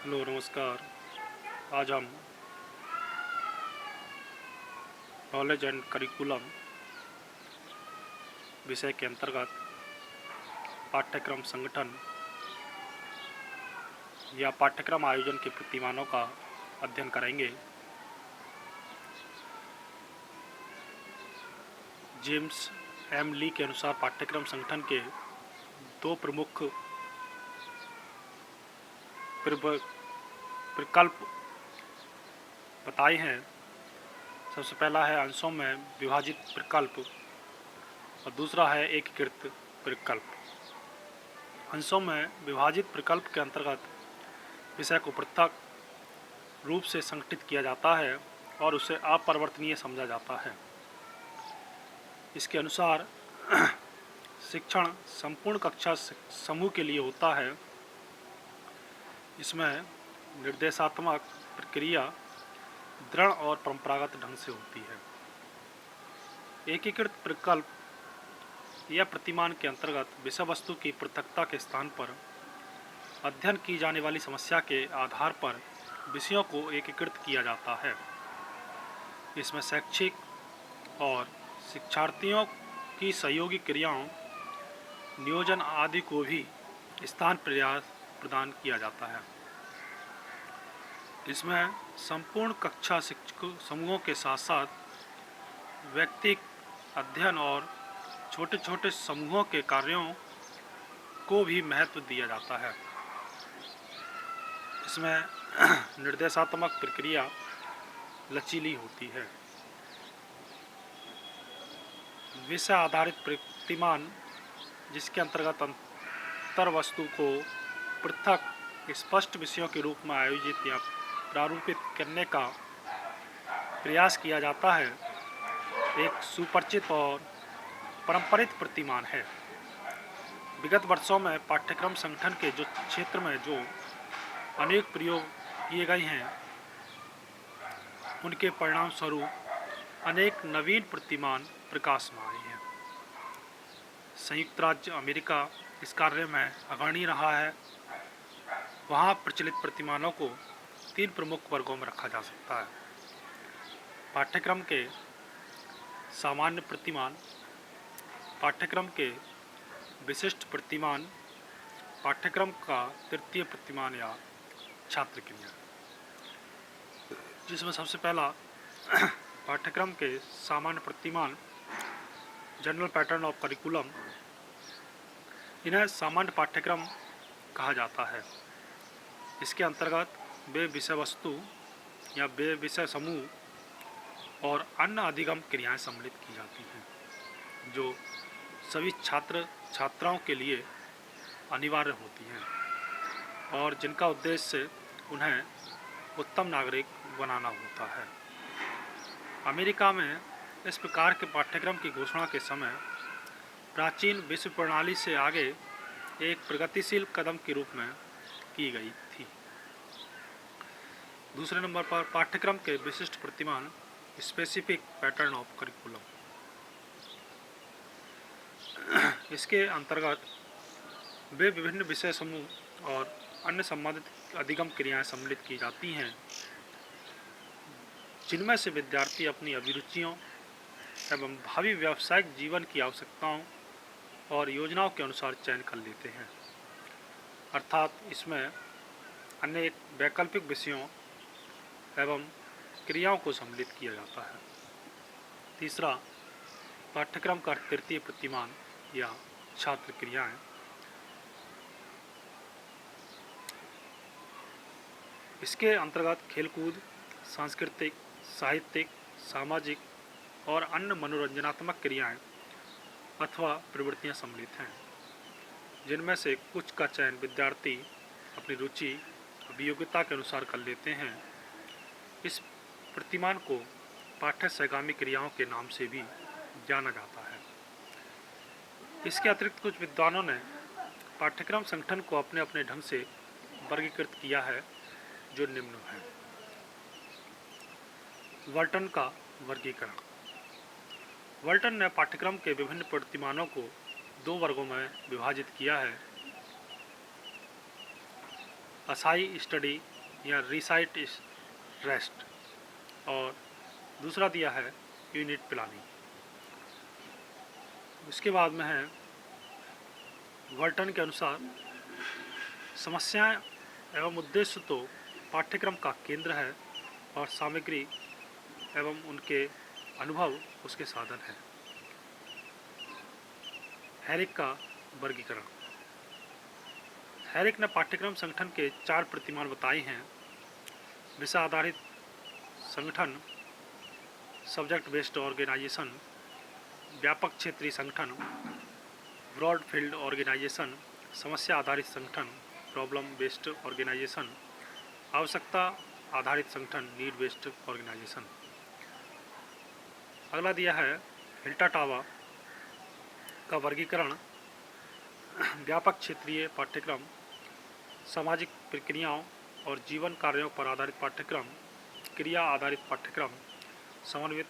Hello नमस्कार। आज हम नॉलेज एंड करिकुलम विषय के अंतर्गत पाठ्यक्रम संगठन या पाठ्यक्रम आयोजन के प्रतिमानों का अध्ययन करेंगे। जेम्स एम ली के अनुसार पाठ्यक्रम संगठन के दो प्रमुख विकल्प बताए हैं। सबसे पहला है अंशों में विभाजित विकल्प और दूसरा है एकीकृत विकल्प। अंशों में विभाजित विकल्प के अंतर्गत विषय को पृथक रूप से संगठित किया जाता है और उसे अपरिवर्तनीय समझा जाता है। इसके अनुसार शिक्षण संपूर्ण कक्षा समूह के लिए होता है। इसमें निर्देशात्मक प्रक्रिया दृढ़ और परंपरागत ढंग से होती है। एकीकृत विकल्प या प्रतिमान के अंतर्गत विषय वस्तु की पृथकता के स्थान पर अध्ययन की जाने वाली समस्या के आधार पर विषयों को एकीकृत किया जाता है। इसमें शैक्षिक और शिक्षार्थियों की सहयोगी क्रियाओं, नियोजन आदि को भी स्थान प्रदान किया जाता है। इसमें संपूर्ण कक्षा शिक्षक समूहों के साथ साथ व्यक्तिगत अध्ययन और छोटे छोटे समूहों के कार्यों को भी महत्व दिया जाता है। इसमें निर्देशात्मक प्रक्रिया लचीली होती है। विषय आधारित प्रतिमान, जिसके अंतर्गत अंतर वस्तु को पृथक स्पष्ट विषयों के रूप में आयोजित या प्रारूपित करने का प्रयास किया जाता है, एक सुपरिचित और पारंपरिक प्रतिमान है। विगत वर्षों में पाठ्यक्रम संगठन के जो क्षेत्र में जो अनेक प्रयोग किए गए हैं, उनके परिणाम स्वरूप अनेक नवीन प्रतिमान प्रकाश में आए हैं। संयुक्त राज्य अमेरिका इस कार्य में अग्रणी रहा है। वहाँ प्रचलित प्रतिमानों को 3 प्रमुख वर्गों में रखा जा सकता है। पाठ्यक्रम के सामान्य प्रतिमान, पाठ्यक्रम के विशिष्ट प्रतिमान, पाठ्यक्रम का तृतीय प्रतिमान या छात्र क्रिया, जिसमें सबसे पहला पाठ्यक्रम के सामान्य प्रतिमान, जनरल पैटर्न ऑफ करिकुलम। इन्हें सामान्य पाठ्यक्रम कहा जाता है। इसके अंतर्गत वे विषय वस्तु या वे विषय समूह और अन्य अधिगम क्रियाएं सम्मिलित की जाती हैं, जो सभी छात्र छात्राओं के लिए अनिवार्य होती हैं और जिनका उद्देश्य उन्हें उत्तम नागरिक बनाना होता है। अमेरिका में इस प्रकार के पाठ्यक्रम की घोषणा के समय प्राचीन विश्व प्रणाली से आगे एक प्रगतिशील कदम के रूप में की गई थी। दूसरे नंबर पर पाठ्यक्रम के विशिष्ट प्रतिमान, स्पेसिफिक पैटर्न ऑफ करिकुलम। इसके अंतर्गत वे विभिन्न विषय समूह और अन्य संबंधित अधिगम क्रियाएं सम्मिलित की जाती हैं, जिनमें से विद्यार्थी अपनी अभिरुचियों एवं भावी व्यावसायिक जीवन की आवश्यकताओं और योजनाओं के अनुसार चयन कर लेते हैं। अर्थात इसमें अनेक वैकल्पिक विषयों एवं क्रियाओं को सम्मिलित किया जाता है। तीसरा, पाठ्यक्रम का तृतीय प्रतिमान या छात्र क्रियाएं। इसके अंतर्गत खेलकूद, सांस्कृतिक, साहित्यिक, सामाजिक और अन्य मनोरंजनात्मक क्रियाएं अथवा प्रवृत्तियां सम्मिलित हैं, जिनमें से कुछ का चयन विद्यार्थी अपनी रुचि अभियोग्यता के अनुसार कर लेते हैं। इस प्रतिमान को पाठ्य सहगामी क्रियाओं के नाम से भी जाना जाता है। इसके अतिरिक्त कुछ विद्वानों ने पाठ्यक्रम संगठन को अपने अपने ढंग से वर्गीकृत किया है, जो निम्न है। वर्टन का वर्गीकरण। वर्टन ने पाठ्यक्रम के विभिन्न प्रतिमानों को 2 वर्गों में विभाजित किया है। असाई स्टडी या रिसाइट रेस्ट, और दूसरा दिया है यूनिट प्लानिंग। इसके बाद में है वर्टन के अनुसार समस्याएं एवं उद्देश्य तो पाठ्यक्रम का केंद्र है और सामग्री एवं उनके अनुभव उसके साधन हैं। हैरिक का वर्गीकरण। हैरिक ने पाठ्यक्रम संगठन के 4 प्रतिमान बताए हैं: विषय आधारित संगठन, सब्जेक्ट बेस्ड ऑर्गेनाइजेशन, व्यापक क्षेत्रीय संगठन, ब्रॉड फील्ड ऑर्गेनाइजेशन, समस्या आधारित संगठन, प्रॉब्लम बेस्ड ऑर्गेनाइजेशन, आवश्यकता आधारित संगठन, नीड बेस्ड ऑर्गेनाइजेशन। अगला दिया है हिल्टाटावा का वर्गीकरण। व्यापक क्षेत्रीय पाठ्यक्रम, सामाजिक प्रक्रियाओं और जीवन कार्यों पर आधारित पाठ्यक्रम, क्रिया आधारित पाठ्यक्रम, समन्वित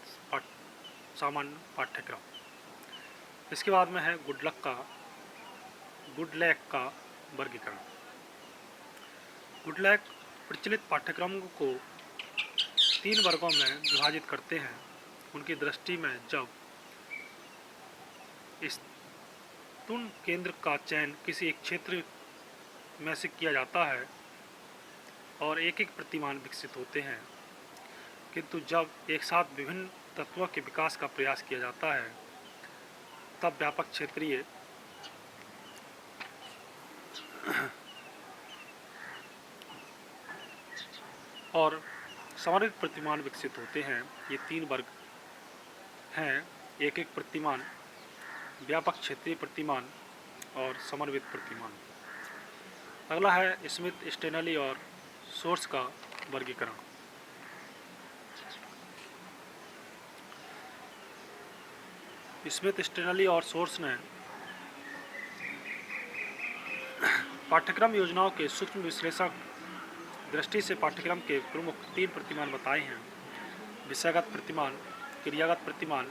सामान्य पाठ्यक्रम। इसके बाद में है गुडलैक का वर्गीकरण। गुडलैक प्रचलित पाठ्यक्रमों को 3 वर्गों में विभाजित करते हैं। उनकी दृष्टि में जब इस तुण केंद्र का चयन किसी एक क्षेत्र में से किया जाता है और एक एक प्रतिमान विकसित होते हैं, किंतु जब एक साथ विभिन्न तत्वों के विकास का प्रयास किया जाता है तब व्यापक क्षेत्रीय और समन्वित प्रतिमान विकसित होते हैं। ये 3 वर्ग हैं: एक एक प्रतिमान, व्यापक क्षेत्रीय प्रतिमान और समन्वित प्रतिमान। अगला है स्मिथ, स्टेनली और सोर्स का वर्गीकरण। स्मिथ, स्टेनली और सोर्स ने पाठ्यक्रम योजनाओं के सूक्ष्म विश्लेषक दृष्टि से पाठ्यक्रम के प्रमुख 3 प्रतिमान बताए हैं: विषयगत प्रतिमान, क्रियागत प्रतिमान,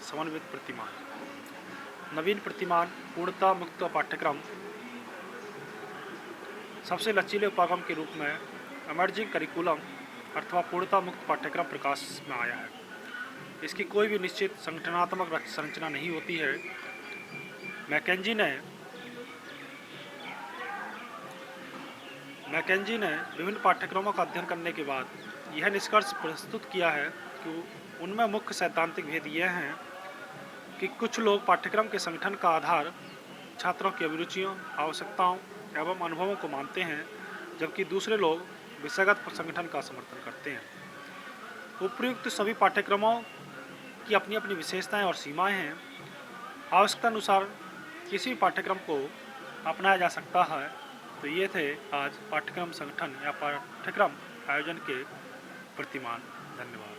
समन्वित प्रतिमान। नवीन प्रतिमान पूर्णता मुक्त पाठ्यक्रम। सबसे लचीले उपागम के रूप में इमर्जिंग करिकुलम अथवा पूर्णता मुक्त पाठ्यक्रम प्रकाश में आया है। इसकी कोई भी निश्चित संगठनात्मक संरचना नहीं होती है। मैकेंजी ने विभिन्न पाठ्यक्रमों का अध्ययन करने के बाद यह निष्कर्ष प्रस्तुत किया है कि उनमें मुख्य सैद्धांतिक भेद यह हैं कि कुछ लोग पाठ्यक्रम के संगठन का आधार छात्रों की अभिरुचियों, आवश्यकताओं एवं अनुभवों को मानते हैं, जबकि दूसरे लोग विषयगत संगठन का समर्थन करते हैं। उपयुक्त सभी पाठ्यक्रमों की अपनी अपनी विशेषताएं और सीमाएं हैं। आवश्यकता अनुसार किसी भी पाठ्यक्रम को अपनाया जा सकता है। तो ये थे आज पाठ्यक्रम संगठन या पाठ्यक्रम आयोजन के प्रतिमान। धन्यवाद।